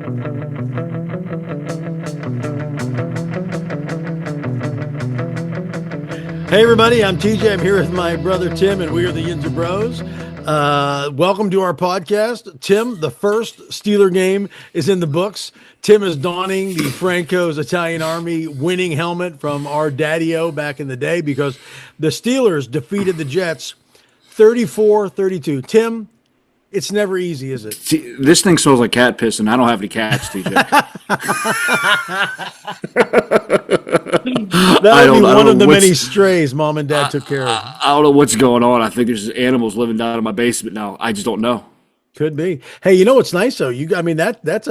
Hey everybody, I'm TJ. I'm here with my brother Tim, and we are the Yinzer Bros. Welcome to our podcast. Tim, the first Steeler game is in the books. Tim is donning the Franco's Italian Army winning helmet from our daddy-o back in the day because the Steelers defeated the Jets 34-32. Tim, it's never easy, is it? See, this thing smells like cat piss, and I don't have any cats, TJ. That'll be one of the many strays Mom and Dad took care of. I don't know what's going on. I think there's animals living down in my basement now. I just don't know. Could be. Hey, you know what's nice though? That's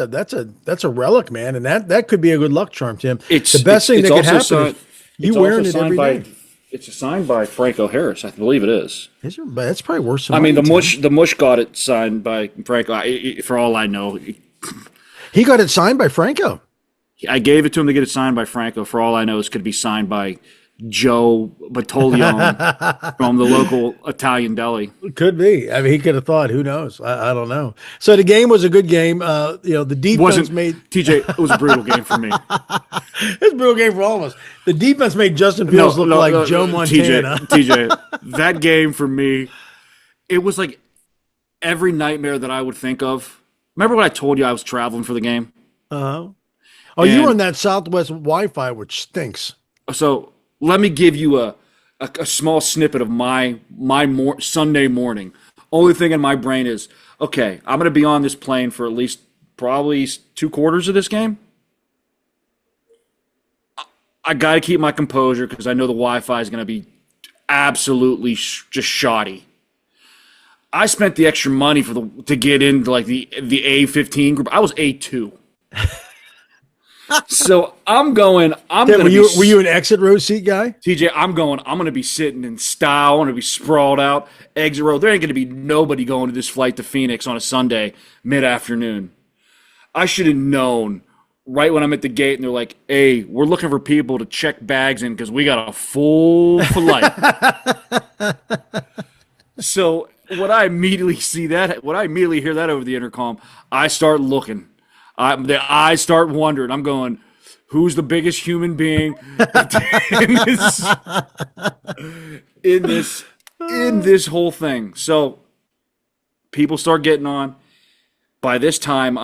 a relic, man, and that could be a good luck charm, Tim. The best thing that could happen is you wearing it every day. It's signed by Franco Harris, I believe it is. Is it? But that's probably worse than I mean, the mush got it signed by Franco. For all I know, he got it signed by Franco. I gave it to him to get it signed by Franco. For all I know, it could be signed by Joe Battaglione from the local Italian deli. Could be. I mean, he could have thought. Who knows? I don't know. So the game was a good game. The defense made TJ. It was a brutal game for me. It was a brutal game for all of us. The defense made Justin Fields look like Joe Montana. TJ, that game for me, it was like every nightmare that I would think of. Remember when I told you I was traveling for the game? Uh-huh. Oh, you were on that Southwest Wi-Fi, which stinks. So let me give you a small snippet of my Sunday morning. Only thing in my brain is, okay, I'm going to be on this plane for at least probably 2 quarters of this game. I got to keep my composure because I know the Wi-Fi is going to be absolutely just shoddy. I spent the extra money to get into like the A15 group. I was A2. So were you an exit row seat guy? TJ, I'm going to be sitting in style. I'm going to be sprawled out. Exit row. There ain't going to be nobody going to this flight to Phoenix on a Sunday mid-afternoon. I should have known right when I'm at the gate and they're like, hey, we're looking for people to check bags in because we got a full flight. So when I immediately hear that over the intercom, I start looking. The eyes start wondering. I'm going, who's the biggest human being in this whole thing? So people start getting on. By this time,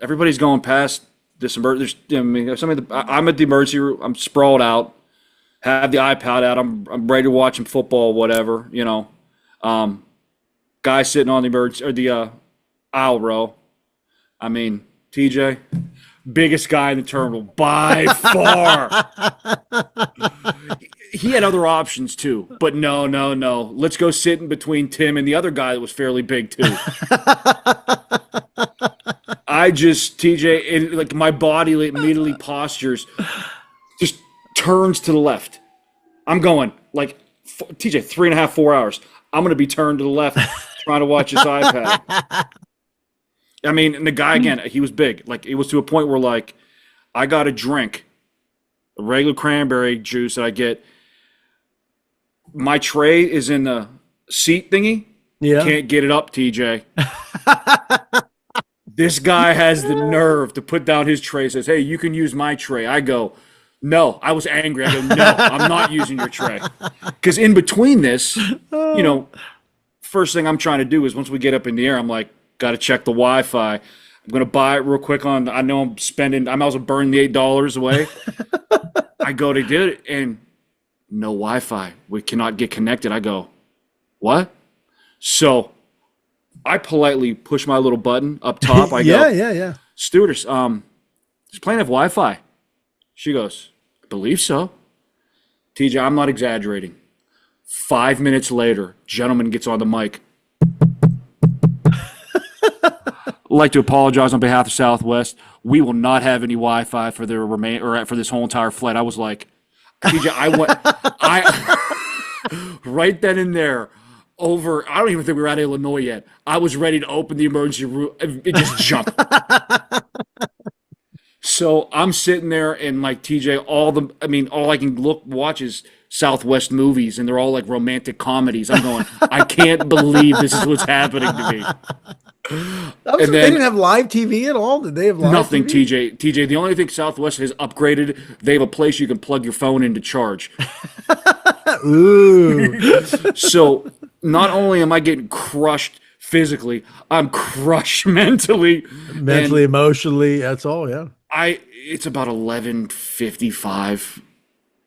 everybody's going past this emergency. I'm at the emergency room. I'm sprawled out. Have the iPad out. I'm ready to watch some football, whatever. Guy sitting on the emergency or the aisle row. I mean, TJ, biggest guy in the terminal by far. He had other options too, but no. Let's go sit in between Tim and the other guy that was fairly big too. TJ, my body immediately postures, just turns to the left. I'm going like TJ, 3.5, 4 hours. I'm going to be turned to the left, trying to watch his iPad. I mean, and the guy, again, he was big. Like, it was to a point where, like, I got a drink, a regular cranberry juice that I get. My tray is in the seat thingy. Yeah. Can't get it up, TJ. This guy has the nerve to put down his tray, says, hey, you can use my tray. I go, no. I was angry. I go, no, I'm not using your tray. Because in between this, first thing I'm trying to do is once we get up in the air, I'm like, got to check the Wi-Fi. I'm going to buy it real quick I know I might as well burn the $8 away. I go to get it and no Wi-Fi. We cannot get connected. I go, what? So I politely push my little button up top. I go, yeah. Stewardess, does plane have Wi-Fi? She goes, I believe so. TJ, I'm not exaggerating. 5 minutes later, gentleman gets on the mic. I'd like to apologize on behalf of Southwest. We will not have any Wi-Fi for for this whole entire flight. I was like, TJ, right then and there, I don't even think we were out of Illinois yet. I was ready to open the emergency room. It just jumped. So I'm sitting there and like TJ, all I can watch is Southwest movies, and they're all like romantic comedies. I'm going, I can't believe this is what's happening to me. And They didn't then have live TV at all. Did they have live nothing, TV? TJ. The only thing Southwest has upgraded, they have a place you can plug your phone in to charge. Ooh, So not only am I getting crushed physically, I'm crushed mentally. mentally, And emotionally, that's all. Yeah. it's about 11:55.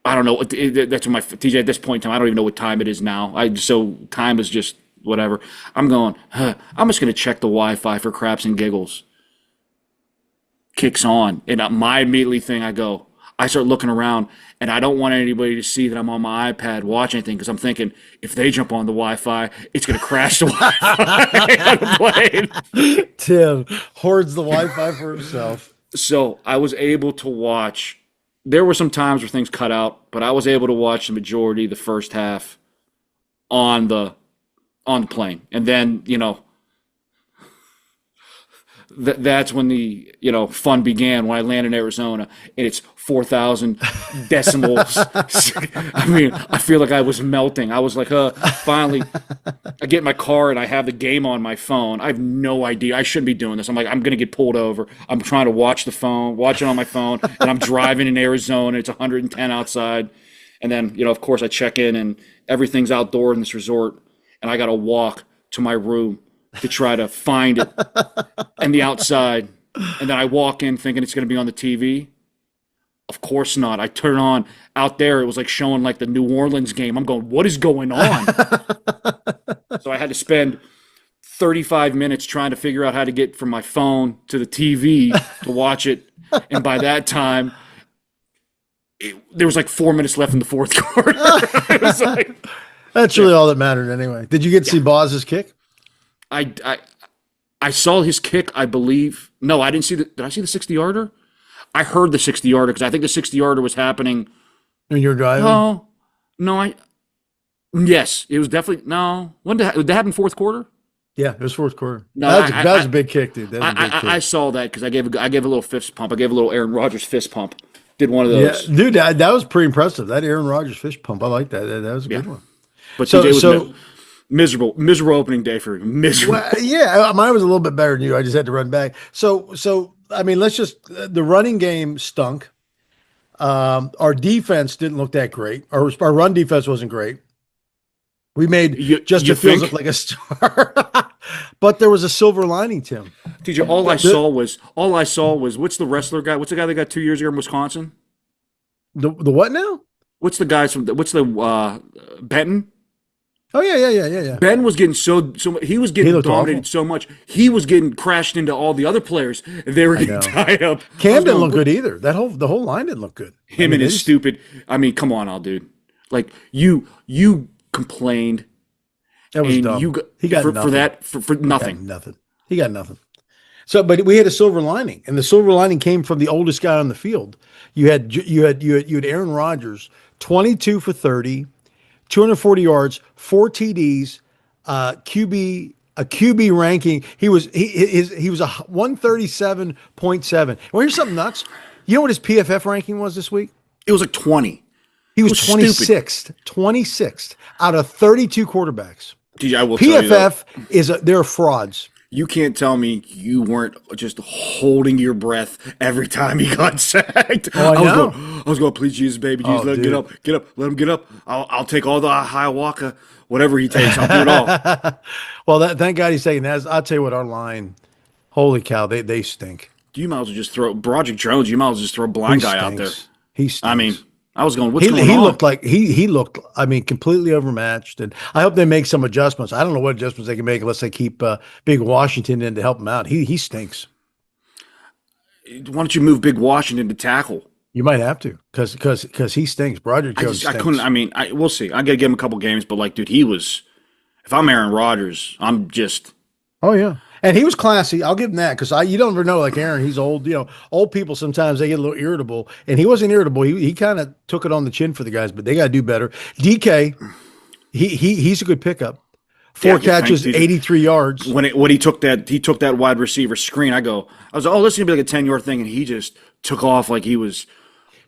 I don't know. That's when my TJ at this point in time. I don't even know what time it is now. So time is just whatever. I'm going. I'm just gonna check the Wi-Fi for craps and giggles. Kicks on, and my immediately thing I go. I start looking around, and I don't want anybody to see that I'm on my iPad watching anything because I'm thinking if they jump on the Wi-Fi, it's gonna crash the Wi-Fi on the plane. Tim hoards the Wi-Fi for himself. So I was able to watch. There were some times where things cut out, but I was able to watch the majority, the first half, on the plane, and then that's when the fun began when I landed in Arizona, and it's 4,000 decimals. I mean, I feel like I was melting. I was like, finally, I get in my car and I have the game on my phone. I have no idea. I shouldn't be doing this. I'm like, I'm gonna get pulled over. I'm trying to watch it on my phone, and I'm driving in Arizona. It's 110 outside, and then of course I check in and everything's outdoor in this resort, and I got to walk to my room to try to find it and the outside. And then I walk in thinking it's going to be on the TV. Of course not. I turn on out there. It was like showing like the New Orleans game. I'm going, what is going on? So I had to spend 35 minutes trying to figure out how to get from my phone to the TV to watch it. And by that time, there was like 4 minutes left in the fourth quarter. It was like, That's really all that mattered anyway. Did you get to see Boz's kick? I saw his kick, I believe. No, I didn't see did I see the 60-yarder? I heard the 60-yarder because I think the 60-yarder was happening. When you were driving? Oh, no, yes, it was definitely, no. When did that happen, fourth quarter? Yeah, it was fourth quarter. No, that was a big kick, dude. That was a big kick. I saw that because I gave a little fist pump. I gave a little Aaron Rodgers fist pump. Did one of those. Yeah, dude, that was pretty impressive. That Aaron Rodgers fist pump, I like that. That was a good one. But TJ was miserable opening day for him. Miserable. Well, yeah, mine was a little bit better than you. I just had to run back. So I mean, the running game stunk. Our defense didn't look that great. Our run defense wasn't great. We made Justin Fields look like a star. But there was a silver lining, Tim. TJ, all I saw was what's the wrestler guy? What's the guy that got 2 years ago in Wisconsin? The what now? What's the guys from Benton? Oh yeah. Ben was getting so he was getting dominated awful. so much. He was getting crashed into all the other players. They were getting tied up. Cam didn't look good either. The whole line didn't look good. Him and his stupid. I mean, come on, all dude. Like you complained. That was and dumb. He got nothing. For nothing. He got nothing. So, but we had a silver lining, and the silver lining came from the oldest guy on the field. You had Aaron Rodgers, 22 for 30, 240 yards, 4 TDs, a QB ranking. He was a 137.7. Well, here's something nuts. You know what his PFF ranking was this week? It was like 20. He was 26th, 26th out of 32 quarterbacks. TJ, I will PFF tell you they're frauds. You can't tell me you weren't just holding your breath every time he got sacked. Oh, I was going, please, Jesus, baby, Jesus, let him get up, let him get up. I'll take all the hiawatha, whatever he takes. I'll do it all. Well, thank God he's taking that. I'll tell you what, our line, holy cow, they stink. You might as well just throw Broderick Jones. You might as well just throw a blind guy out there. He stinks. I mean, I was going, what's going on? He looked, I mean, completely overmatched. And I hope they make some adjustments. I don't know what adjustments they can make unless they keep Big Washington in to help him out. He stinks. Why don't you move Big Washington to tackle? You might have to because he stinks. Broderick Jones stinks. I couldn't. I mean, we'll see. I got to give him a couple games, but like, dude, he was. If I'm Aaron Rodgers, I'm just. Oh yeah, and he was classy. I'll give him that because you don't ever know. Like Aaron, he's old. You know, old people sometimes they get a little irritable, and he wasn't irritable. He kind of took it on the chin for the guys, but they got to do better. DK, he's a good pickup. 4 catches, 83 yards. When he took that wide receiver screen, I was like, oh, this is gonna be like a 10-yard thing, and he just took off like he was.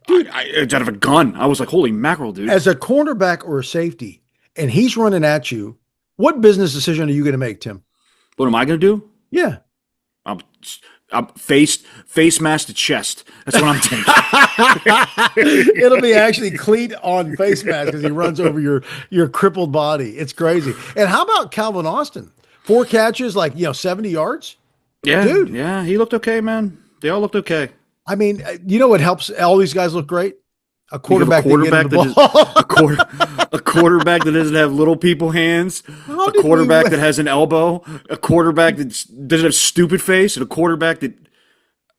Dude, it's out of a gun. I was like, holy mackerel, dude. As a cornerback or a safety, and he's running at you, what business decision are you going to make, Tim? What am I going to do? Yeah. I'm, I'm face mask to chest. That's what I'm taking. It'll be actually cleat on face mask as he runs over your crippled body. It's crazy. And how about Calvin Austin? 4 catches, 70 yards? Yeah, Dude. yeah, he looked okay, man. They all looked okay. I mean, you know what helps all these guys look great? A You have quarterback, a quarterback that doesn't have little people hands, a quarterback that has an elbow, a quarterback that doesn't have stupid face, and a quarterback that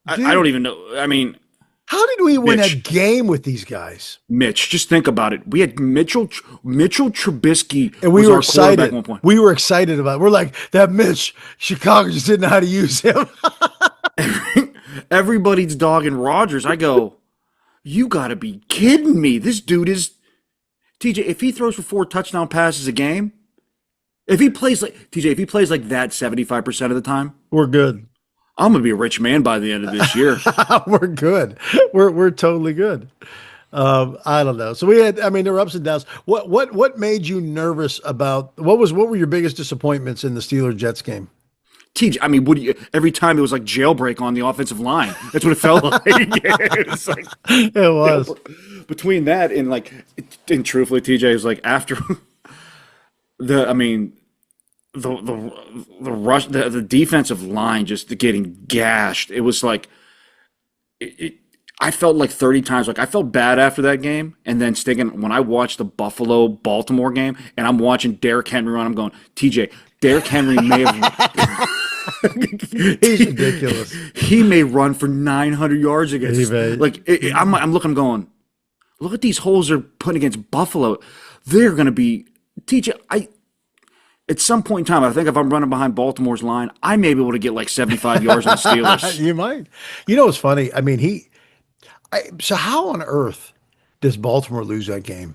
I don't even know. I mean, how did we win Mitch. a game with these guys? Mitch, just think about it. We had Mitchell Trubisky, And we was were our quarterback excited. at one point. We were excited about it. We're like, that Mitch, Chicago just didn't know how to use him. Everybody's dogging Rodgers. I go, you got to be kidding me. This dude is TJ. If he throws for 4 touchdown passes a game, if he plays like that 75% of the time, We're good. I'm gonna be a rich man by the end of this year. We're good. We're totally good. I don't know. So we had, I mean, there were ups and downs. What made you nervous about what were your biggest disappointments in the Steelers Jets game? TJ, I mean, every time it was like jailbreak on the offensive line. That's what it felt like. It's like It was. between that and truthfully, TJ is like after the rush, the defensive line just getting gashed. It was like I felt like 30 times. Like I felt bad after that game, and then thinking when I watched the Buffalo Baltimore game, and I'm watching Derrick Henry run, I'm going, TJ, Derrick Henry may have. He's ridiculous. He may run for 900 yards against He us. may. Like I'm looking, I'm going, look at these holes they're putting against Buffalo. They're going to be TJ. At some point in time, I think if I'm running behind Baltimore's line, I may be able to get like 75 yards on the Steelers. You might. You know what's funny? I mean, so how on earth does Baltimore lose that game?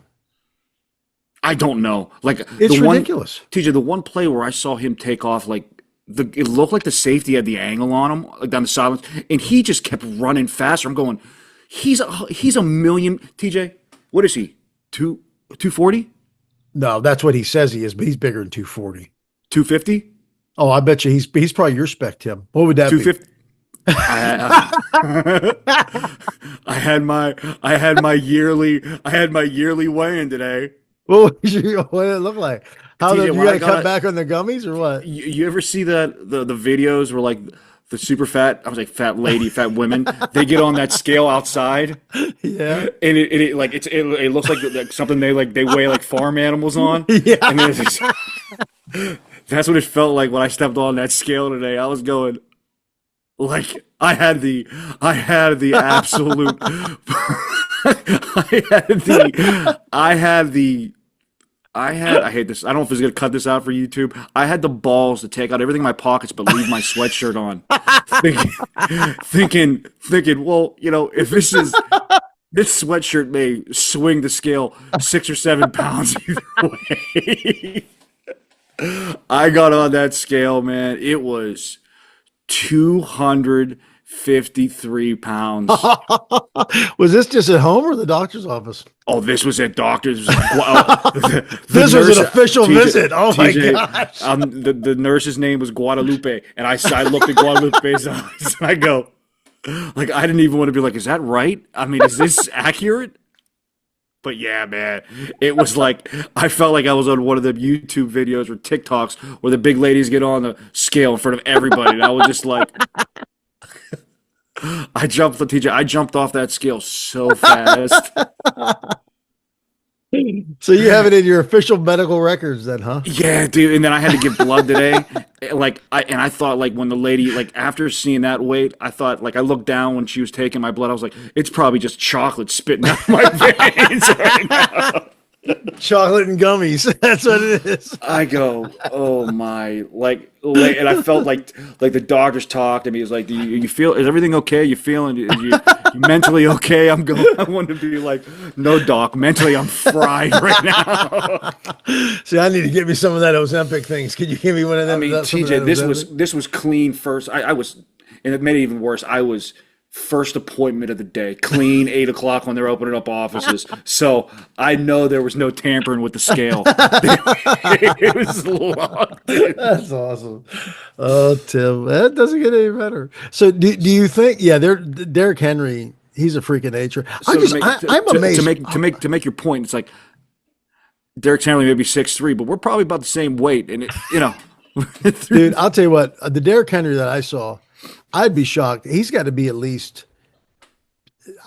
I don't know. Like It's ridiculous. TJ, the one play where I saw him take off, it looked like the safety had the angle on him, like down the sidelines, and he just kept running faster. I'm going, he's a million. TJ, what is he? 240? No, that's what he says he is, but he's bigger than 240. 250? Oh, I bet you he's probably your spec, Tim. What would that be? 250? I had my yearly weigh-in today. What did it look like? How TJ, you when got I to got cut back on the gummies or what? You ever see the videos where like the super fat, I was like fat women, they get on that scale outside, Yeah. and it looks like something they weigh like farm animals on. Yeah. And that's what it felt like when I stepped on that scale today. I was going like I had the absolute I hate this. I don't know if it's gonna cut this out for YouTube. I had the balls to take out everything in my pockets but leave my sweatshirt on. thinking, well, if this sweatshirt may swing the scale 6 or 7 pounds either way. I got on that scale, man. It was 253 pounds. Was this just at home or the doctor's office? Oh, this was at doctor's. This was an official visit. Oh my gosh. The nurse's name was Guadalupe, and I looked at Guadalupe's eyes, and I go, like, I didn't even want to be like, is that right? I mean, is this accurate? But yeah, man, it was like I felt like I was on one of the YouTube videos or TikToks where the big ladies get on the scale in front of everybody, and I was just like. I jumped off that scale so fast. So you have it in your official medical records then, huh? Yeah, dude. And then I had to give blood today. I thought like when the lady, like after seeing that weight, I thought like I looked down when she was taking my blood. I was like, it's probably just chocolate spitting out my veins right now. Chocolate and gummies. That's what it is. I go, oh my, and I felt like the doctors talked to me. It was like, you feel? Is everything okay? You feeling? You mentally okay? I'm going. I want to be like, no, doc. Mentally, I'm fried right now. See, I need to get me some of that Ozempic things. Could you give me one of them? I mean, TJ, this was clean first. I was, and it made it even worse. I was first appointment of the day, clean, 8 o'clock when they're opening up offices. So I know there was no tampering with the scale. It was locked in. That's awesome. Oh, Tim, that doesn't get any better. So do you think? Yeah, Derrick Henry. He's a freak of nature. So I'm amazed. To make your point, it's like Derrick Henry may be 6'3", but we're probably about the same weight, and Dude, I'll tell you what. The Derrick Henry that I saw, I'd be shocked. He's got to be at least.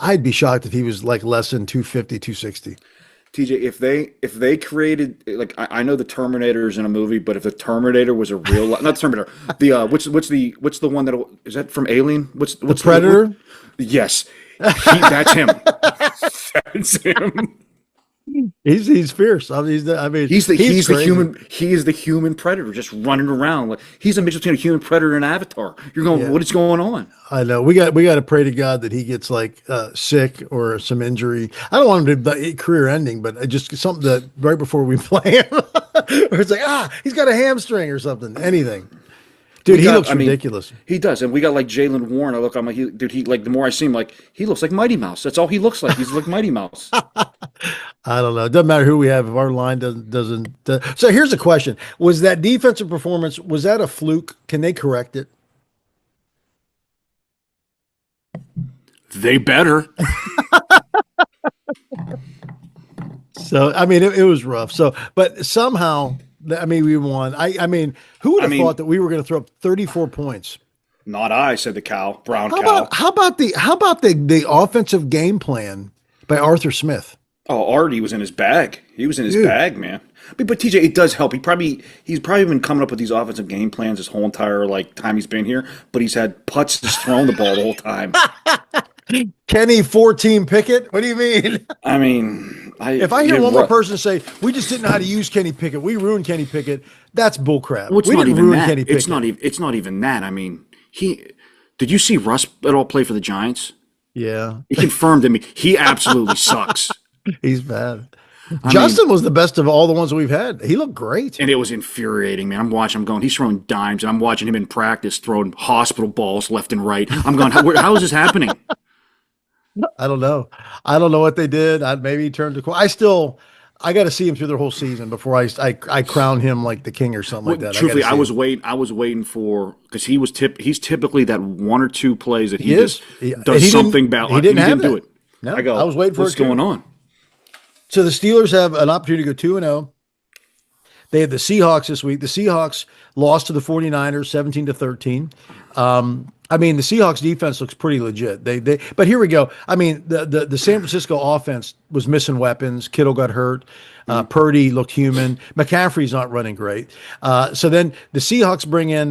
I'd be shocked if he was like less than 250, 260. TJ, if they created, like, I know the Terminator is in a movie, but if the Terminator was a real not the Terminator, the what's the one that is that from Alien? What's The Predator? Yes, that's him. That's him. He's fierce. I mean, He's the crazy. he is the human predator just running around. Like, he's a mix between a human predator and an Avatar. You're going, Yeah. what is going on? I know we got to pray to God that he gets like sick or some injury. I don't want him to be career ending, but just something that right before we play him, or it's like he's got a hamstring or something. Anything, dude. He looks ridiculous. He does, and we got like Jalen Warren. I'm like, he like the more I see him, like he looks like Mighty Mouse. That's all he looks like. He's like Mighty Mouse. I don't know. It doesn't matter who we have if our line doesn't. So here's a question: was that defensive performance, was that a fluke? Can they correct it? They better. So I mean, it was rough. So, but somehow, I mean, we won. I mean, who would have thought that we were going to throw up 34 points? Not I, said the cow. Brown How cow. How about the offensive game plan by Arthur Smith? Oh, Artie was in his bag. He was in his bag, man. But TJ, it does help. He's probably been coming up with these offensive game plans this whole entire time he's been here. But he's had putts just throwing the ball the whole time. Kenny 14 Pickett? What do you mean? I mean, if I hear one more person say we just didn't know how to use Kenny Pickett, we ruined Kenny Pickett, that's bullcrap. Well, we didn't ruin Kenny Pickett. It's not even that. I mean, did you see Russ at all play for the Giants? Yeah, he confirmed to me he absolutely sucks. He's bad. Justin was the best of all the ones we've had. He looked great. And it was infuriating, man. I'm watching him going, he's throwing dimes, and I'm watching him in practice throwing hospital balls left and right. I'm going, how is this happening? I don't know. I don't know what they did. Maybe he turned to I got to see him through the whole season before I crown him like the king or something like that. Truthfully, I was waiting for, because he's typically that one or two plays that he does something bad. He didn't do it. No, I was waiting for what's going on. So the Steelers have an opportunity to go 2-0. They had the Seahawks this week. The Seahawks lost to the 49ers 17-13. I mean, the Seahawks defense looks pretty legit. But here we go. I mean, the San Francisco offense was missing weapons. Kittle got hurt. Purdy looked human. McCaffrey's not running great. So then the Seahawks bring in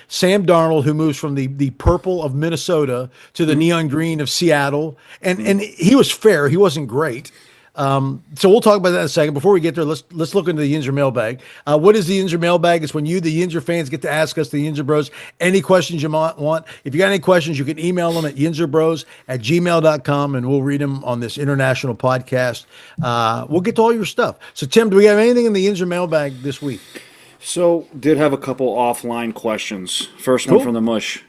Sam Darnold, who moves from the purple of Minnesota to the neon green of Seattle, and he was fair. He wasn't great. So we'll talk about that in a second. Before we get there, let's look into the Yinzer mailbag. What is the Yinzer mailbag? It's when you, the Yinzer fans, get to ask us, the Yinzer Bros, any questions you might want. If you got any questions, you can email them at yinzerbros@gmail.com, and we'll read them on this international podcast. We'll get to all your stuff. So, Tim, do we have anything in the Yinzer mailbag this week? So, did have a couple offline questions. First one from the mush.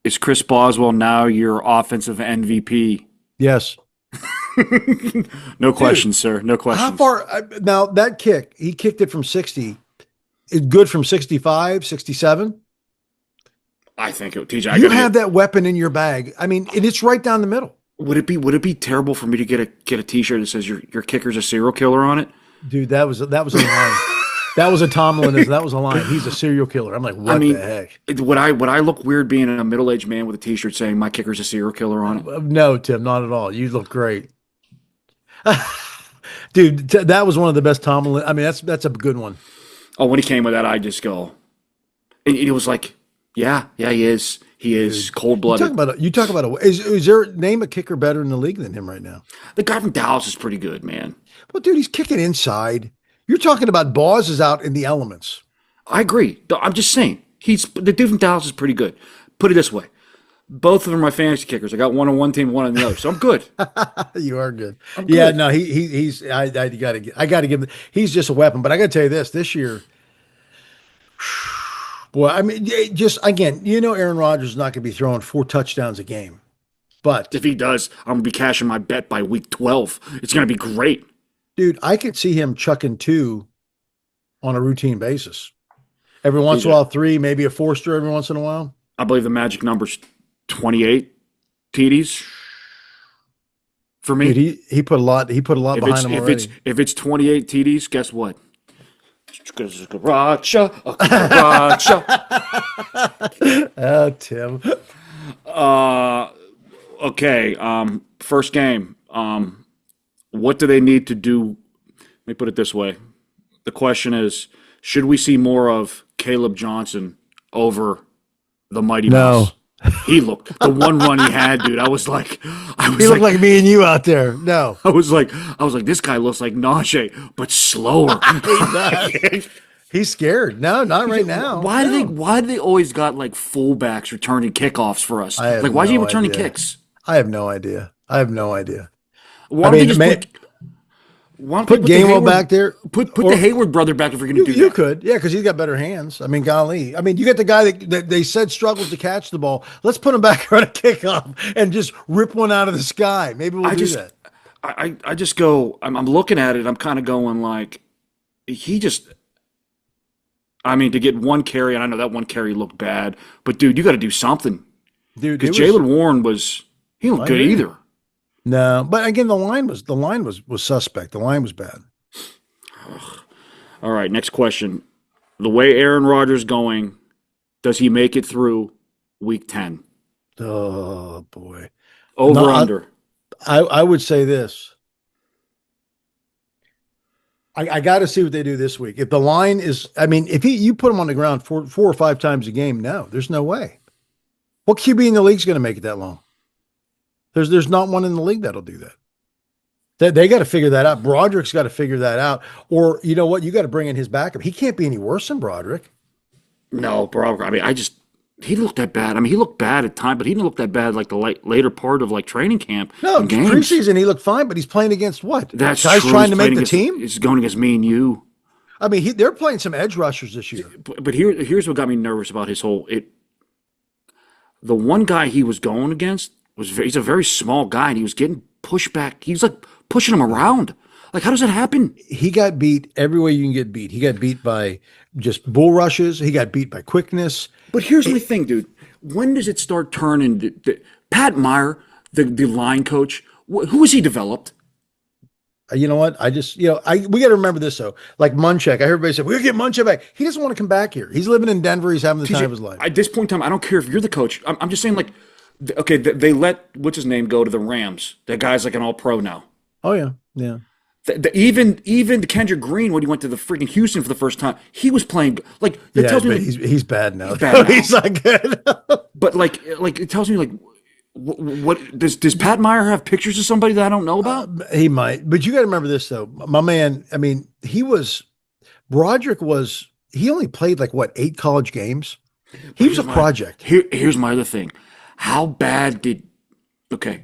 Is Chris Boswell now your offensive MVP? Yes. No questions, sir. No questions. How far? Now, that kick, he kicked it from 60. Is good from 65, 67? I think it. TJ, you have that weapon in your bag. I mean, it's right down the middle. Would it be terrible for me to get a T-shirt that says your kicker's a serial killer on it? Dude, that was a line. That was a Tomlin. That was a line. He's a serial killer. I'm like, what the heck? Would I look weird being a middle-aged man with a T-shirt saying my kicker's a serial killer on it? No, Tim, not at all. You look great. Dude, that was one of the best Tomlin. I mean, that's a good one. Oh, when he came with that, I just go, and it was like, yeah, he is. He is cold-blooded. You talk about is there name a kicker better in the league than him right now? The guy from Dallas is pretty good, man. Well, dude, he's kicking inside. You're talking about Boz is out in the elements. I agree. I'm just saying the dude from Dallas is pretty good. Put it this way. Both of them are my fantasy kickers. I got one on one team, one on the other, so I'm good. You are good. I'm good. Yeah, no, he's. I got to give. He's just a weapon. But I got to tell you this year, Boy, I mean, just again, Aaron Rodgers is not going to be throwing 4 touchdowns a game, but If he does, I'm gonna be cashing my bet by week 12. It's gonna be great. dude, I could see him chucking 2 on a routine basis. Every once in a TJ, while, 3, maybe a Forster every once in a while. I believe the magic number's 28 TDs for Dude, me. he put a lot. He put a lot If behind it's him if already. it's if it's 28 TDs, guess what? Cucaracha. Oh, Tim. Uh, okay. First game. What do they need to do? Let me put it this way. The question is, should we see more of Caleb Johnson over the Mighty No. Mouse? He looked the one run he had, dude. I was He looked like me and you out there. No. I was like, this guy looks like Najee, but slower. He's scared. No, not right now. Why No. do they always got like fullbacks returning kickoffs for us? I have Like, why is he no returning idea. kicks? I have no idea. Why I don't mean, they just may- why don't they Put the Gainwell Hayward- back there. Put Or- the Hayward brother back if we're going to do You that. could, yeah, because he's got better hands. I mean, golly. I mean, you get the guy that they said struggles to catch the ball. Let's put him back on a kickoff and just rip one out of the sky. Maybe we'll do that. I just go. I'm looking at it. I'm kind of going like, he just. I mean, to get one carry, and I know that one carry looked bad, but dude, you got to do something Dude, because it was- Jalen Warren he looked good agree. either. No, but again, the line was suspect. The line was bad. All right, next question. The way Aaron Rodgers going, does he make it through week 10? Oh boy. Over No, under. I would say this. I got to see what they do this week. If the line is, I mean, if you put him on the ground four or 5 times a game, no, there's no way. What QB in the league is going to make it that long? There's not one in the league that'll do that. They got to figure that out. Broderick's got to figure that out. Or you know what? You got to bring in his backup. He can't be any worse than Broderick. No, bro. I mean, he looked that bad. I mean, he looked bad at time, but he didn't look that bad like the later part of like training camp. No, and games. preseason he looked fine, but he's playing against what? That's Guys true. trying He's to make playing the against- team. It's going against me and you. I mean, they're playing some edge rushers this year. But here's what got me nervous about his whole it. The one guy he was going against he's a very small guy, and he was getting pushed back. He was like pushing him around. Like, how does that happen? He got beat every way you can get beat. He got beat by just bull rushes. He got beat by quickness. But here's my thing, dude. When does it start turning? Pat Meyer, the line coach, who has he developed? You know what? We got to remember this though. Like Munchak, I heard everybody say we'll get Munchak back. He doesn't want to come back here. He's living in Denver. He's having the time of his life. At this point in time, I don't care if you're the coach. I'm just saying, like, okay, they let what's his name go to the Rams. That guy's like an All-Pro now. Oh yeah, yeah. Even Kendrick Green, when he went to the freaking Houston for the first time, he was playing like that Yeah, tells me. but Like, he's bad now. He's bad now. He's not good. but like it tells me like what does Pat Meyer have pictures of somebody that I don't know about? He might, but you got to remember this though. My man, I mean, Broderick he only played like what 8 college games. He was a project. Here's my other thing. How bad did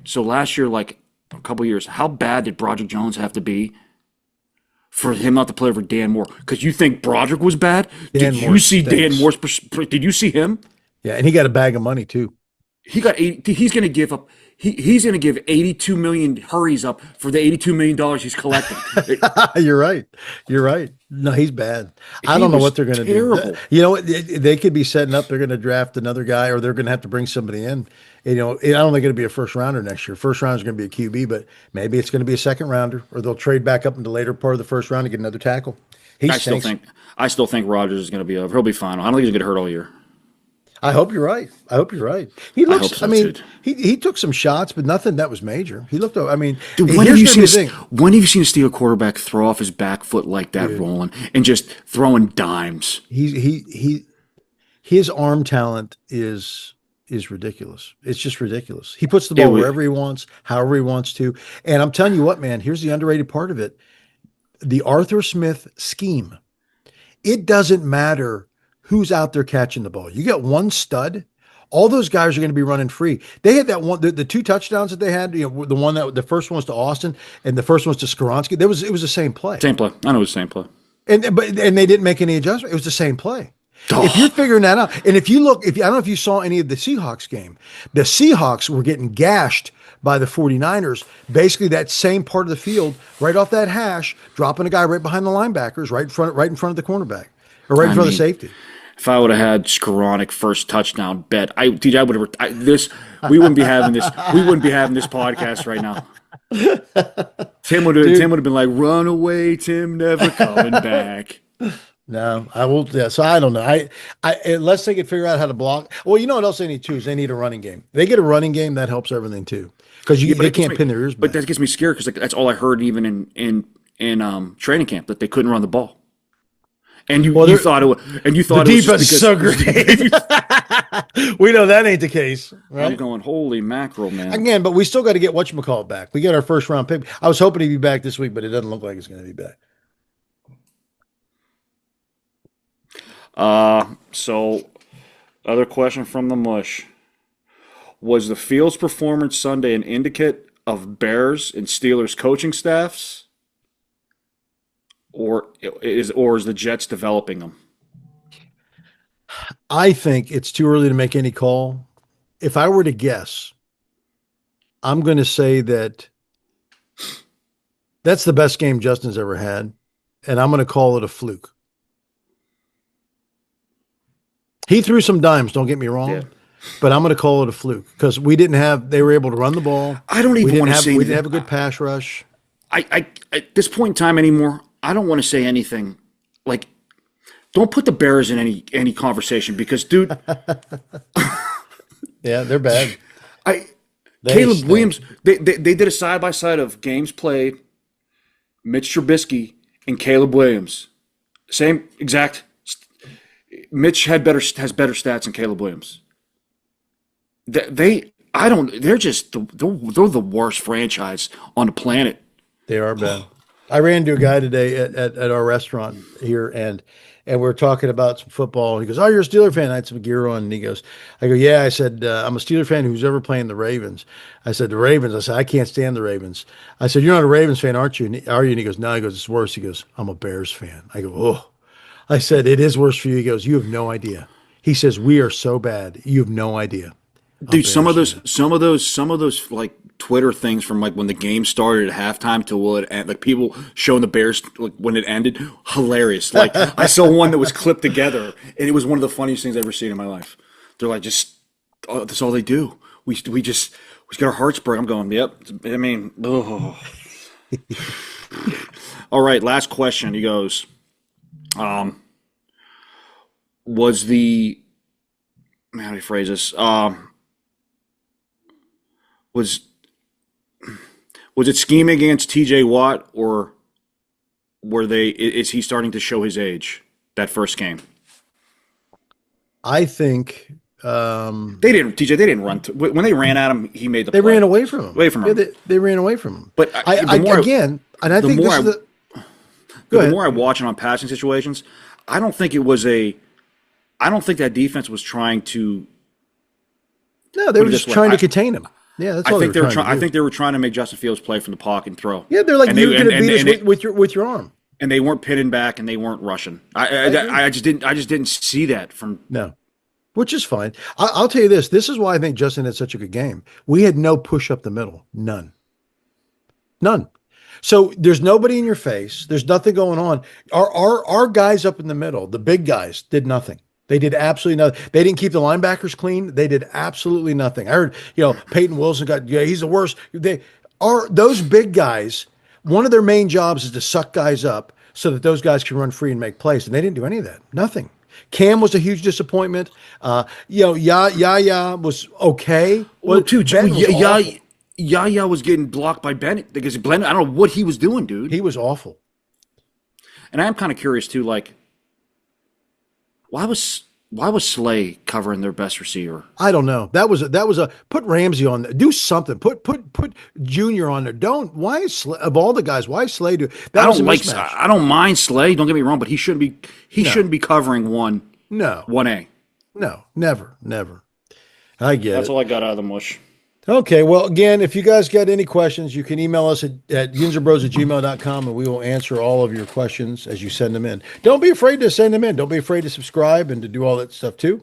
so last year, like a couple years, how bad did Broderick Jones have to be for him not to play over Dan Moore? Because you think Broderick was bad? Dan Did Moore you see stinks. Dan Moore's? Did you see him? Yeah, and he got a bag of money too. He got 80. He's going to give up. He's going to give 82 million hurries up for the 82 million dollars he's collecting. You're right. You're right. No, he's bad. I He don't know was what they're going to do. terrible. You know what? They could be setting up. They're going to draft another guy, or they're going to have to bring somebody in. I don't think going to be a first rounder next year. First round is going to be a QB, but maybe it's going to be a second rounder, or they'll trade back up in the later part of the first round to get another tackle. I still think Rodgers is going to be over. He'll be fine. I don't think he's going to get hurt all year. I hope you're right. He looks. hope so, I mean, too. he took some shots, but nothing that was major. He looked. I mean, Dude, when have you seen a Steelers quarterback throw off his back foot like that, rolling and just throwing dimes? His arm talent is ridiculous. It's just ridiculous. He puts the ball wherever he wants, however he wants to. And I'm telling you what, man. Here's the underrated part of it: the Arthur Smith scheme. It doesn't matter who's out there catching the ball. You got one stud. All those guys are going to be running free. They had that one, the 2 touchdowns that they had. The first one was to Austin, and the first one was to Skoronski. It was the same play. Same play. I know it was the same play. And they didn't make any adjustment. It was the same play. If you're figuring that out, and if you look, I don't know if you saw any of the Seahawks game, the Seahawks were getting gashed by the 49ers, basically that same part of the field, right off that hash, dropping a guy right behind the linebackers, right in front of the cornerback, or right in front of the safety. If I would have had Skoranek first touchdown bet, DJ, I would have this. We wouldn't be having this. We wouldn't be having this podcast right now. Tim would have been like, "Run away, Tim, never coming back." No, I will. Yeah, so I don't know. I unless they could figure out how to block. Well, you know what else they need too is they need a running game. They get a running game that helps everything too, because they can't pin their ears back. But that gets me scared because that's all I heard even in training camp, that they couldn't run the ball. And you thought it was, the defense is so great. We know that ain't the case, right? I'm going, holy mackerel, man. Again, but we still got to get whatchamacallit back. We got our first round pick. I was hoping he'd be back this week, but it doesn't look like he's going to be back. So other question from the mush. Was the Fields performance Sunday an indicate of Bears and Steelers coaching staffs? Or is the Jets developing them? I think it's too early to make any call. If I were to guess, I'm going to say that that's the best game Justin's ever had, and I'm going to call it a fluke. He threw some dimes, don't get me wrong, but I'm going to call it a fluke because they were able to run the ball. I don't even want to say we didn't have a good pass rush. I at this point in time anymore, I don't want to say anything. Like, don't put the Bears in any conversation because, dude. Yeah, they're bad. Caleb Williams, they did a side-by-side of games played, Mitch Trubisky and Caleb Williams. Same exact. Mitch has better stats than Caleb Williams. They're the worst franchise on the planet. They are bad. I ran into a guy today at our restaurant here, and we were talking about some football. He goes, "Oh, you're a Steeler fan?" I had some gear on, and he goes, "I go, yeah." I said, "I'm a Steeler fan who's ever playing the Ravens." I said, "The Ravens." I said, "I can't stand the Ravens." I said, "You're not a Ravens fan, aren't you?" Are you? And he goes, "No." He goes, "It's worse." He goes, "I'm a Bears fan." I go, "Oh." I said, "It is worse for you." He goes, "You have no idea." He says, "We are so bad. You have no idea." Dude, some of those like Twitter things from like when the game started at halftime to what it like people showing the Bears like when it ended, hilarious. Like I saw one that was clipped together, and it was one of the funniest things I've ever seen in my life. They're like, that's all they do. We get our hearts broken. I'm going, yep. I mean, oh. All right, last question. He goes, was the how do you phrase this? Was it scheming against TJ Watt, or is he starting to show his age that first game? I think they didn't run when they ran at him. He made the play. They ran away from him. Yeah, they ran away from him. But the more I watch it on passing situations, I don't think that defense was trying to. No, they were just trying to contain him. Yeah, that's all they were trying to do. I think they were trying to make Justin Fields play from the pocket and throw. Yeah, they're like, you're going to beat us with your arm. And they weren't pitting back, and they weren't rushing. I just didn't see that from. No, which is fine. I'll tell you this. This is why I think Justin had such a good game. We had no push up the middle. None. So there's nobody in your face. There's nothing going on. Our guys up in the middle, the big guys, did nothing. They did absolutely nothing. They didn't keep the linebackers clean. They did absolutely nothing. I heard, Peyton Wilson he's the worst. Those big guys, one of their main jobs is to suck guys up so that those guys can run free and make plays. And they didn't do any of that. Nothing. Cam was a huge disappointment. Yaya was okay. Well, too, Yaya was getting blocked by Bennett because Bennett, I don't know what he was doing, dude. He was awful. And I am kind of curious too, like, why was Slay covering their best receiver? I don't know. That was a put Ramsey on there. Do something. Put Junior on there. Why is Slay, of all the guys? Why Slay do that? I don't mind Slay. Don't get me wrong, but he shouldn't be covering 1A. No, never. I get That's it. all I got out of the mush. Okay, well, again, if you guys got any questions, you can email us at yinzerbros@gmail.com and we will answer all of your questions as you send them in. Don't be afraid to send them in. Don't be afraid to subscribe and to do all that stuff too.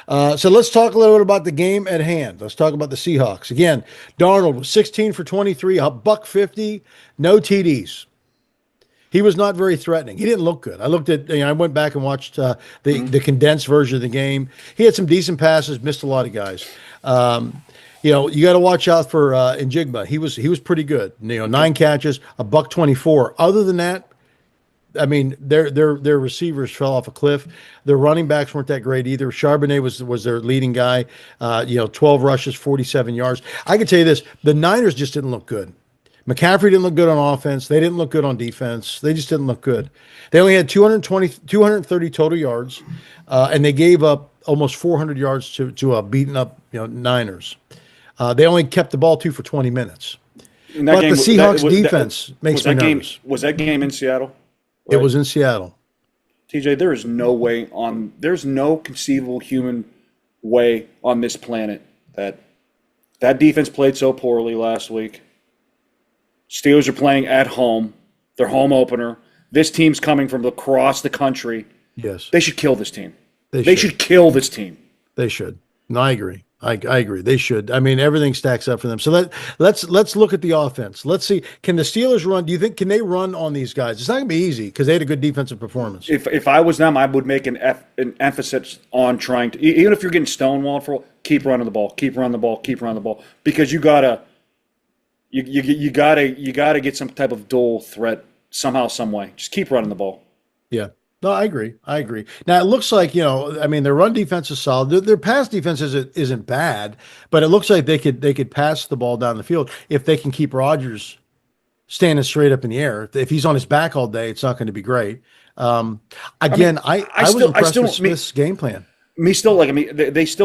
So let's talk a little bit about the game at hand. Let's talk about the Seahawks. Again, Darnold was 16 for 23, a buck 50, no TDs. He was not very threatening. He didn't look good. I looked at, I went back and watched the condensed version of the game. He had some decent passes, missed a lot of guys. You got to watch out for Njigba. He was pretty good. 9 catches, a buck 24. Other than that, I mean, their receivers fell off a cliff. Their running backs weren't that great either. Charbonnet was their leading guy. 12 rushes, 47 yards. I can tell you this: the Niners just didn't look good. McCaffrey didn't look good on offense. They didn't look good on defense. They just didn't look good. They only had 230 total yards, and they gave up almost 400 yards to beaten up Niners. They only kept the ball for 20 minutes. But the Seahawks defense makes me nervous. Was that game in Seattle? Right? It was in Seattle. TJ, there's no conceivable human way on this planet that defense played so poorly last week. Steelers are playing at home. Their home opener. This team's coming from across the country. Yes. They should kill this team. They should kill this team. They should. No, I agree. I agree. They should. I mean, everything stacks up for them. So let's look at the offense. Let's see. Can the Steelers run? Do you think can they run on these guys? It's not going to be easy because they had a good defensive performance. If I was them, I would make an emphasis on trying to, even if you're getting stonewalled for, keep running the ball, keep running the ball, keep running the ball, because you gotta get some type of dual threat somehow, some way. Just keep running the ball. Yeah. No, I agree. Now it looks like their run defense is solid. Their pass defense isn't bad, but it looks like they could pass the ball down the field if they can keep Rodgers standing straight up in the air. If he's on his back all day, it's not going to be great. I was impressed with Smith's game plan. They still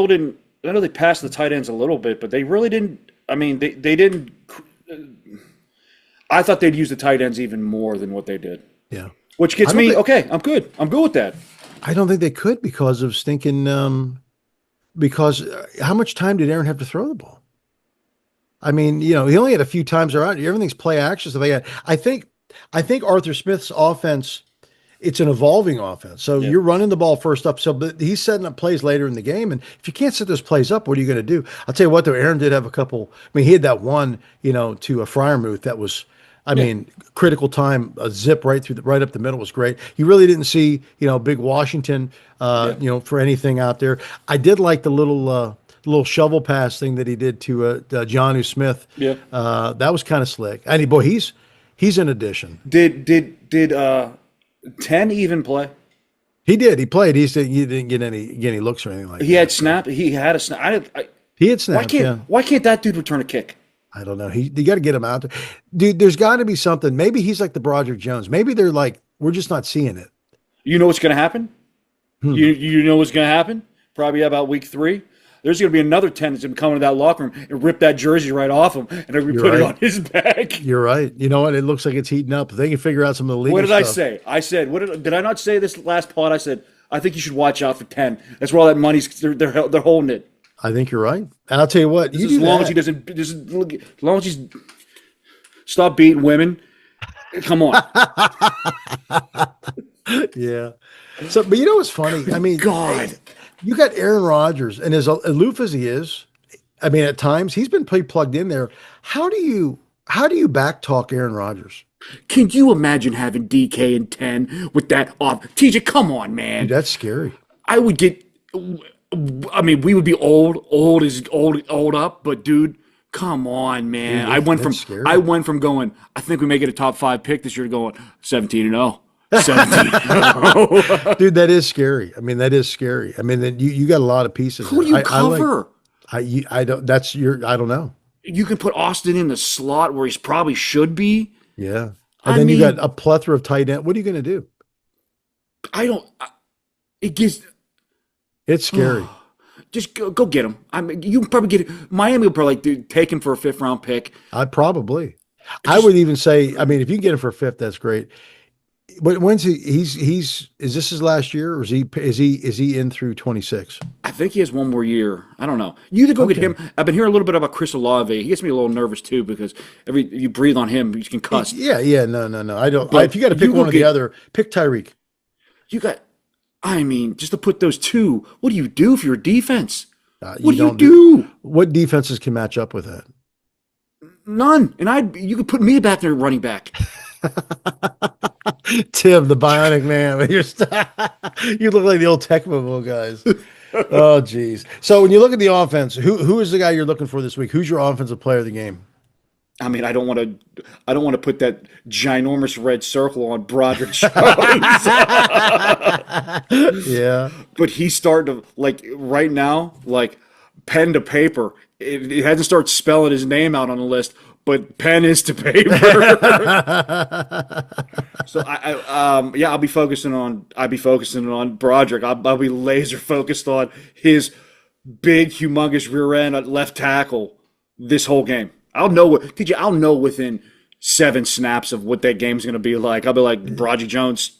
didn't. I know they passed the tight ends a little bit, but they really didn't. I mean, they didn't. I thought they'd use the tight ends even more than what they did. Yeah. Which gets me, okay, I'm good. I'm good with that. I don't think they could because of because how much time did Aaron have to throw the ball? I mean, he only had a few times around. Everything's play action. So I think Arthur Smith's offense, it's an evolving offense. So you're running the ball first up. But he's setting up plays later in the game. And if you can't set those plays up, what are you going to do? I'll tell you what, though, Aaron did have a couple. I mean, he had that one, to a Freiermuth that was, critical time, a zip right up the middle was great. You really didn't see, big Washington, for anything out there. I did like the little shovel pass thing that he did to Jonnu Smith. Yeah. That was kind of slick. And he's an addition. Did 10 even play? He did. He played. He didn't get any looks or anything like that. He had snap. He had a snap. He had snap. Why can't that dude return a kick? I don't know. You got to get him out there. Dude, there's got to be something. Maybe he's like the Broderick Jones. Maybe they're like, we're just not seeing it. You know what's going to happen? You know what's going to happen? Probably about week 3. There's going to be another 10 that's going to come into that locker room and rip that jersey right off him and put it on his back. You're right. You know what? It looks like it's heating up. If they can figure out some of the legal stuff. What did I say? I said, did I not say this last pod? I said, I think you should watch out for 10. That's where all that money's, they're holding it. I think you're right. And I'll tell you what, as long as he doesn't, as long as he's stop beating women, come on. Yeah. So, but you know what's funny? I mean, God, you got Aaron Rodgers, and as aloof as he is, I mean, at times he's been plugged in there. How do you backtalk Aaron Rodgers? Can you imagine having DK and 10 with that off? TJ, come on, man. Dude, that's scary. I would get. I mean, we would be old up, but dude, come on, man. Dude, I went from going, I think we may get a top 5 pick this year to going 17-0. 17-0. Dude, that is scary. I mean, that is scary. I mean, you got a lot of pieces. Who do you cover? I don't know. You can put Austin in the slot where he probably should be. Yeah. And then you got a plethora of tight end. What are you going to do? It's scary. Just go get him. I mean, you can probably get it. Miami will probably take him for a 5th round pick. I would even say, I mean, if you can get him for a 5th, that's great. But when's he's is this his last year, or is he in through 26? I think he has one more year. I don't know. You either go get Okay. him. I've been hearing a little bit about Chris Olave. He gets me a little nervous too because every you breathe on him, you can cuss. Yeah, yeah, no, no, no. I don't. But If you got to pick you go one or the get other, pick Tyreek. you got. I mean, just to put those two. What do you do for your defense? What You do you don't do. do? What defenses can match up with that? None. And you could put me back there running back. Tim, the Bionic Man. You look like the old Tecmo guys. Oh, geez. So when you look at the offense, who is the guy you're looking for this week? Who's your offensive player of the game? I mean, I don't want to put that ginormous red circle on Broderick Jones. Yeah. But he's starting to like right now, like pen to paper. It hasn't started spelling his name out on the list, but pen is to paper. So yeah, I'll be focusing on Broderick. I'll be laser focused on his big, humongous rear end at left tackle this whole game. I'll know within 7 snaps of what that game's going to be like. I'll be like, Broderick Jones,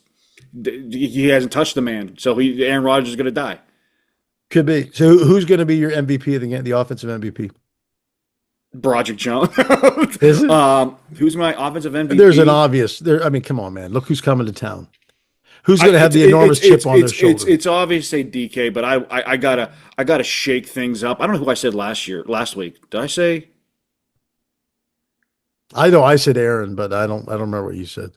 he hasn't touched the man, so Aaron Rodgers is going to die. Could be. So who's going to be your MVP of the game, the offensive MVP? Broderick Jones. Is it? Who's my offensive MVP? There's an obvious. I mean, come on, man. Look who's coming to town. Who's going to have the enormous chip on their shoulder? It's obvious to say DK, but I gotta shake things up. I don't know who I said last week. Did I say? I know I said Aaron, but I don't remember what you said.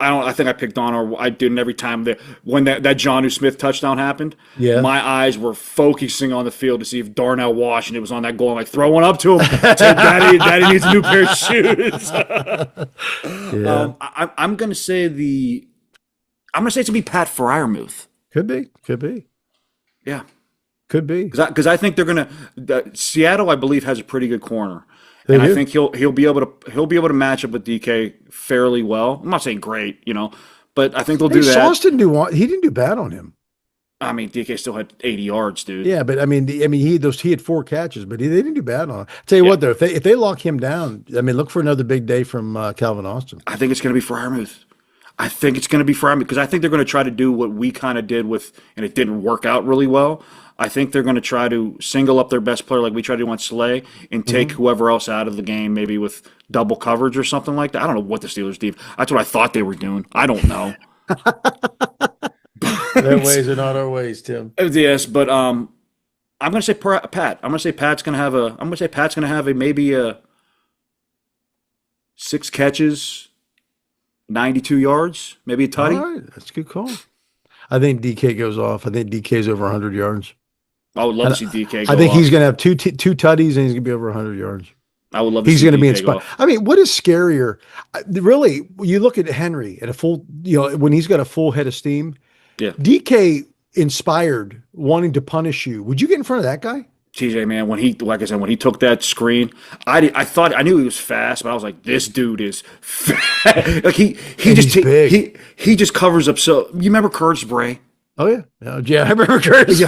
I think I picked on, or I didn't every time when that Jonnu Smith touchdown happened. Yeah. My eyes were focusing on the field to see if Darnell Washington was on that goal. I'm like, throw one up to him. Say, Daddy needs a new pair of shoes. Yeah. I'm gonna say it's gonna be Pat Fryermuth. Could be. Yeah. Could be. Because I think they're gonna Seattle, I believe, has a pretty good corner. They And do. I think he'll be able to match up with DK fairly well. I'm not saying great, but I think they'll do that. Sauce didn't do he didn't do bad on him. I mean, DK still had 80 yards, dude. Yeah, but I mean, he had 4 catches, but they didn't do bad on him. Tell you what, though, if they lock him down, I mean, look for another big day from Calvin Austin. I think it's going to be Fryermuth. I think it's going to be Fryermuth because I think they're going to try to do what we kind of did and it didn't work out really well. I think they're going to try to single up their best player like we tried to do on Slay and take whoever else out of the game, maybe with double coverage or something like that. I don't know what the Steelers did. That's what I thought they were doing. I don't know. Their ways are not our ways, Tim. Yes, but I'm going to say Pat. I'm going to say Pat's going to have a maybe a 6 catches, 92 yards, maybe a tutty. All right, that's a good call. I think DK goes off. I think DK's over 100 yards. I would love to see DK go I think off. he's going to have two tutties, and he's going to be over 100 yards. I would love to He's see going to be DK go inspired. off. I mean, what is scarier? Really, you look at Henry at a full, when he's got a full head of steam. Yeah. DK inspired, wanting to punish you. Would you get in front of that guy? TJ, man, when he took that screen, I knew he was fast, but I was like, this dude is fast. Like he he's big. he just covers up. So you remember Curtis Bray? Oh yeah, yeah. I remember Curtis.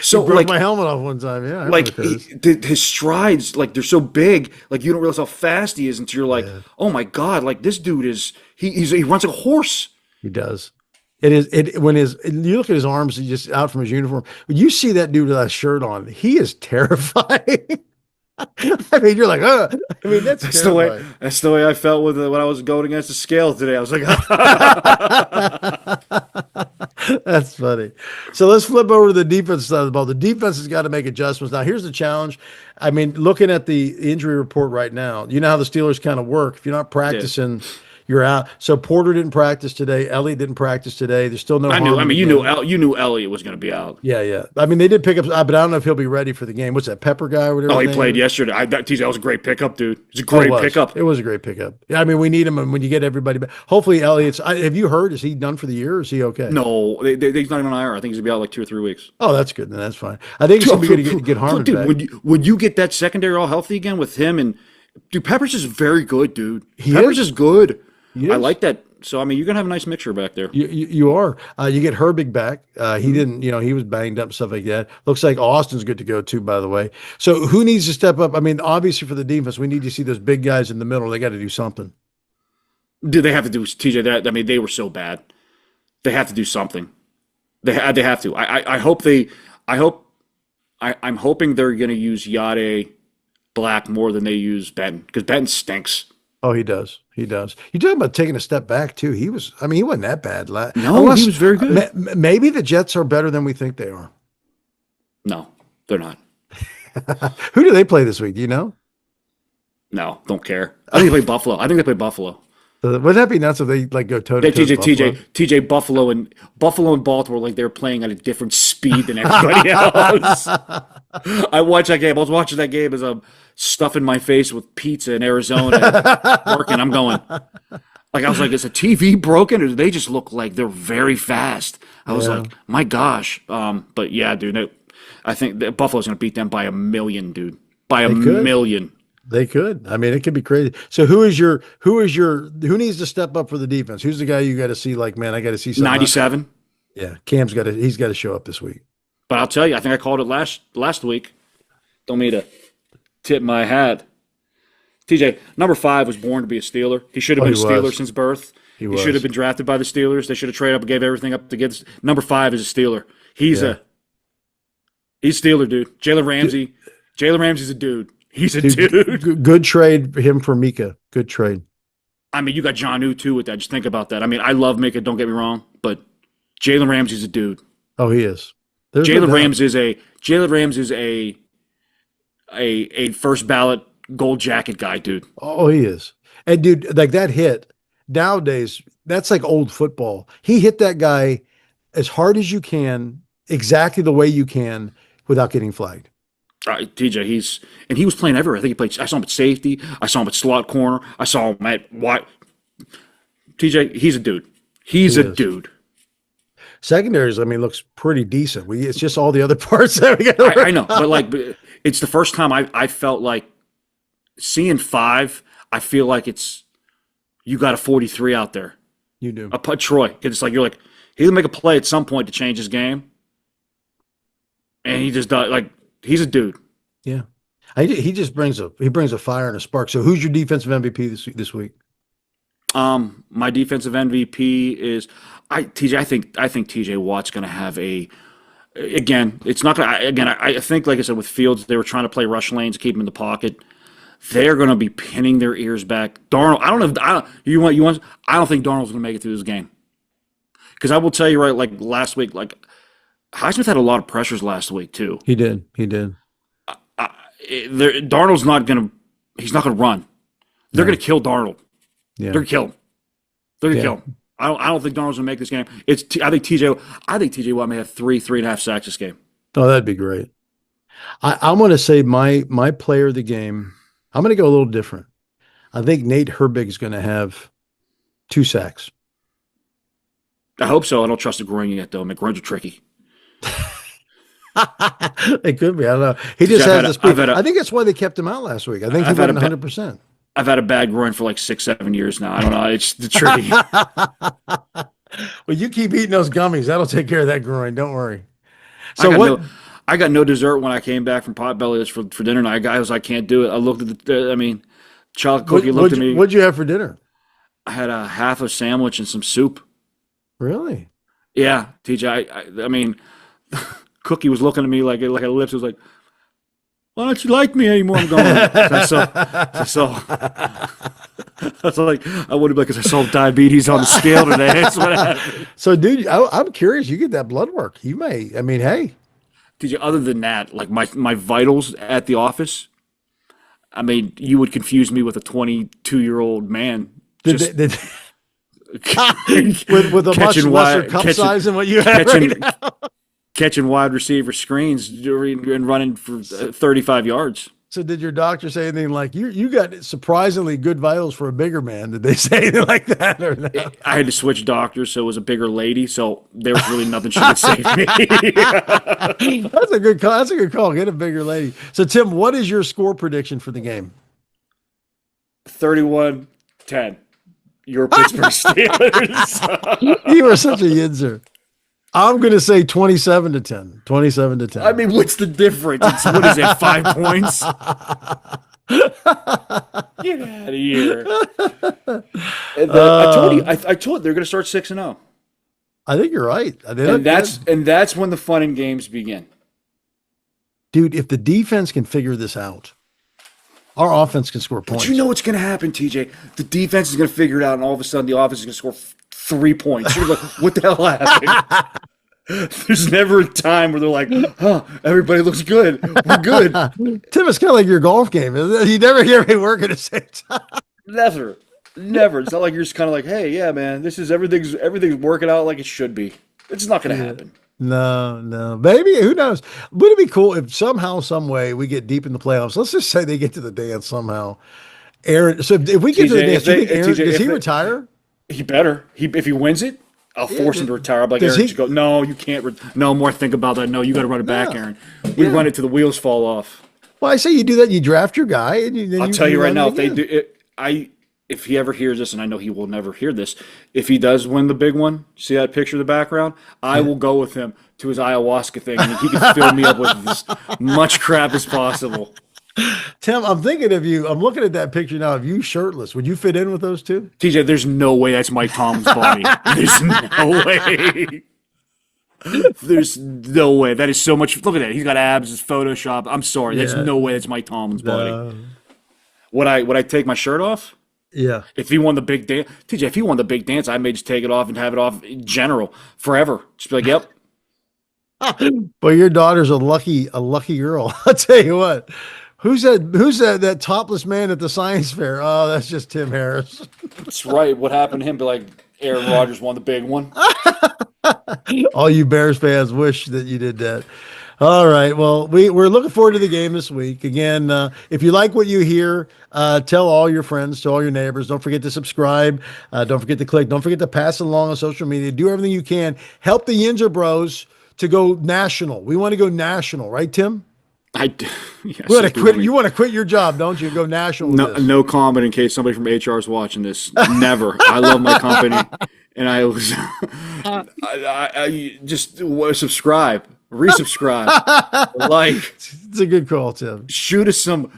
So He broke like my helmet off one time. Yeah, I like remember Curtis. his strides, like they're so big, like you don't realize how fast he is until you're like, oh my god, like this dude is he runs like a horse. He does. When you look at his arms, he's just out from his uniform. When you see that dude with that shirt on, he is terrifying. I mean, you're like, I mean, that's terrifying. That's the way I felt when I was going against the scale today. I was like, That's funny. So let's flip over to the defense side of the ball. The defense has got to make adjustments. Now, here's the challenge. I mean, looking at the injury report right now, you know how the Steelers kind of work. If you're not practicing, you're out. So Porter didn't practice today. Elliott didn't practice today. There's still no. You knew Elliott was going to be out. Yeah. I mean, they did pick up, but I don't know if he'll be ready for the game. What's that, Pepper guy or whatever? Oh, he his name played is? yesterday. That was a great pickup, dude. It's a great pickup. It was a great pickup. Yeah, I mean, we need him, and when you get everybody back, hopefully Elliott's. Have you heard? Is he done for the year? Or is he okay? No, he's not even on IR. I think he's going to be out like 2 or 3 weeks. Oh, that's good. Then that's fine. I think he's going to get Harmon dude, back. Would you get that secondary all healthy again with him? And dude, Peppers is very good, dude. He Peppers is good. He I is. like that. So I mean, you're gonna have a nice mixture back there. You are. You get Herbig back. He didn't. He was banged up and stuff like that. Looks like Austin's good to go too. By the way. So who needs to step up? I mean, obviously for the defense, we need to see those big guys in the middle. They got to do something. Do they have to do TJ? That I mean, they were so bad. They have to do something. They have to. I hope they. I hope. I'm hoping they're going to use Yade Black more than they use Benton because Benton stinks. Oh, he does. He does. You talking about taking a step back too? He was. I mean, he wasn't that bad. No, he was very good. Maybe the Jets are better than we think they are. No, they're not. Who do they play this week? Do you know? No, don't care. I think they play Buffalo. I think they play Buffalo. Wouldn't that be nuts if they like go toe to toe? TJ Buffalo and Baltimore like they're playing at a different speed than everybody else. I watched that game. I was watching that game as I'm stuffing my face with pizza in Arizona, working. I'm going like I was like, is the TV broken or do they just look like they're very fast? I was like, my gosh. But yeah, dude, I think that Buffalo's gonna beat them by a million, dude. By a million. They could. I mean, it could be crazy. So who needs to step up for the defense? Who's the guy you got to see? Like, man, I got to see something. 97. Yeah, he's got to show up this week. But I'll tell you, I think I called it last week. Don't mean to tip my hat. TJ, number 5 was born to be a Steeler. He should have been a Steeler since birth. He should have been drafted by the Steelers. They should have traded up and gave everything up to get. Number 5 is a Steeler. He's a Steeler, dude. Jalen Ramsey's a dude. He's a dude. Good trade for him for Mika. Good trade. I mean, you got Jonnu too with that. Just think about that. I mean, I love Mika. Don't get me wrong, but Jalen Ramsey's a dude. Oh, he is. Jalen Ramsey's a first ballot gold jacket guy, dude. Oh, he is. And dude, like that hit nowadays, that's like old football. He hit that guy as hard as you can, exactly the way you can, without getting flagged. TJ, he was playing everywhere. I think I saw him at safety. I saw him at slot corner. I saw him at wide. TJ, he's a dude. He's a dude. Secondaries, I mean, looks pretty decent. It's just all the other parts that we got. I know, but it's the first time I felt like seeing 5. I feel like you got a 43 out there. You do. Troy, because it's like you're like he'll make a play at some point to change his game, and he just does like. He's a dude. Yeah, he just brings a fire and a spark. So, who's your defensive MVP this week? My defensive MVP is TJ. I think TJ Watt's going to have again. It's not going to again. I think like I said with Fields, they were trying to play rush lanes, keep him in the pocket. They're going to be pinning their ears back. Darnold. I don't know. I don't think Darnold's going to make it through this game. Because I will tell you right, like last week, like. Highsmith had a lot of pressures last week too. He did. Darnold's not gonna. He's not gonna run. They're gonna kill Darnold. Yeah. They're gonna kill him. Kill him. I don't think Darnold's gonna make this game. I think TJ Watt may have 3.5 sacks this game. Oh, that'd be great. I'm going to say my player of the game. I'm going to go a little different. I think Nate Herbig is going to have 2 sacks. I hope so. I don't trust the groin yet though. McGroins are tricky. It could be. I don't know. He just has the speed. I think that's why they kept him out last week. I think he went 100%. I've had a bad groin for like 6-7 years now. I don't know. It's tricky. Well, you keep eating those gummies. That'll take care of that groin. Don't worry. So I got no dessert when I came back from Potbelly for dinner. And I was like, I can't do it. I looked at chocolate cookie looked at me. What'd you have for dinner? I had a half a sandwich and some soup. Really? Yeah, TJ. I mean, Cookie was looking at me like her lips was like, "Why don't you like me anymore?" I'm going. That's like I would have because I saw diabetes on the scale today. That's what happened. So, dude, I'm curious. You get that blood work. You may. I mean, hey. TJ. Other than that, like my vitals at the office. I mean, you would confuse me with a 22-year-old man. With a much lesser cup size than what you have right now. Catching wide receiver screens and running for 35 yards. So did your doctor say anything like, you got surprisingly good vitals for a bigger man? Did they say anything like that or no? I had to switch doctors, so it was a bigger lady, so there was really nothing she could say to me. That's a good call. That's a good call. Get a bigger lady. So, Tim, what is your score prediction for the game? 31-10. Your Pittsburgh Steelers. You are such a Yinzer. I'm going to say 27-10. 27-10. I mean, what's the difference? What is it, 5 points? Get out of here. I told you. I told they're going to start 6-0, I think you're right. and that's when the fun and games begin. Dude, if the defense can figure this out, our offense can score points. But you know what's going to happen, TJ? The defense is going to figure it out, and all of a sudden the offense is going to score 3 points. You're like, what the hell happened? There's never a time where they're like, huh, everybody looks good. We're good. Tim, it's kind of like your golf game, isn't it? You never hear me work at the same time. Never. It's not like you're just kind of like, hey, yeah, man, this is everything's working out like it should be. It's not going to happen. No. Maybe, who knows? Would it be cool if somehow, some way we get deep in the playoffs? Let's just say they get to the dance somehow. Aaron, so if we get to the dance, do you think Aaron, does he retire? He better. If he wins it, I'll force him to retire. I'm like, Aaron, just go, no, you can't. No more think about that. No, you got to run it back, Aaron. We run it till the wheels fall off. Well, I say you do that. You draft your guy. And I'll tell you right now, if they do it, if he ever hears this, and I know he will never hear this, if he does win the big one, see that picture in the background? I will go with him to his ayahuasca thing, and he can fill me up with as much crap as possible. Tim, I'm thinking of you. I'm looking at that picture now of you shirtless. Would you fit in with those two? TJ, there's no way that's Mike Tomlin's body. There's no way. There's no way. That is so much. Look at that. He's got abs. It's Photoshop. I'm sorry. There's no way that's Mike Tomlin's body. Would I take my shirt off? Yeah. If he won the big dance, TJ, if he won the big dance, I may just take it off and have it off in general forever. Just be like, yep. Well, your daughter's a lucky girl. I'll tell you what. Who's that topless man at the science fair? Oh, that's just Tim Harris. That's right. What happened to him? Be like, Aaron Rodgers won the big one. All you Bears fans wish that you did that. All right. Well, we're looking forward to the game this week. Again, if you like what you hear, tell all your friends, tell all your neighbors. Don't forget to subscribe. Don't forget to click. Don't forget to pass it along on social media. Do everything you can. Help the Yinzer Bros to go national. We want to go national, right, Tim? Yes, we want to quit. You want to quit your job, don't you? Go national. No comment in case somebody from HR is watching this. Never. I love my company, and I was. I just subscribe, resubscribe, like. It's a good call, Tim. Shoot us some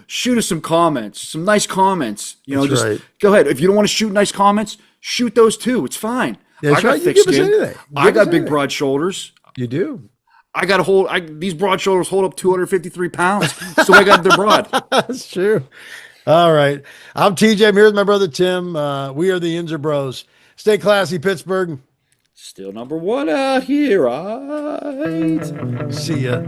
comments, some nice comments. That's just right. Go ahead. If you don't want to shoot nice comments, shoot those too. It's fine. That's I got right. thick You give us skin. anything. I got big broad shoulders. You do. I got to hold. These broad shoulders hold up 253 pounds, so I got their broad. That's true. All right. I'm TJ. I'm here with my brother Tim. We are the Yinzer Bros. Stay classy, Pittsburgh. Still number one out here, right? See ya.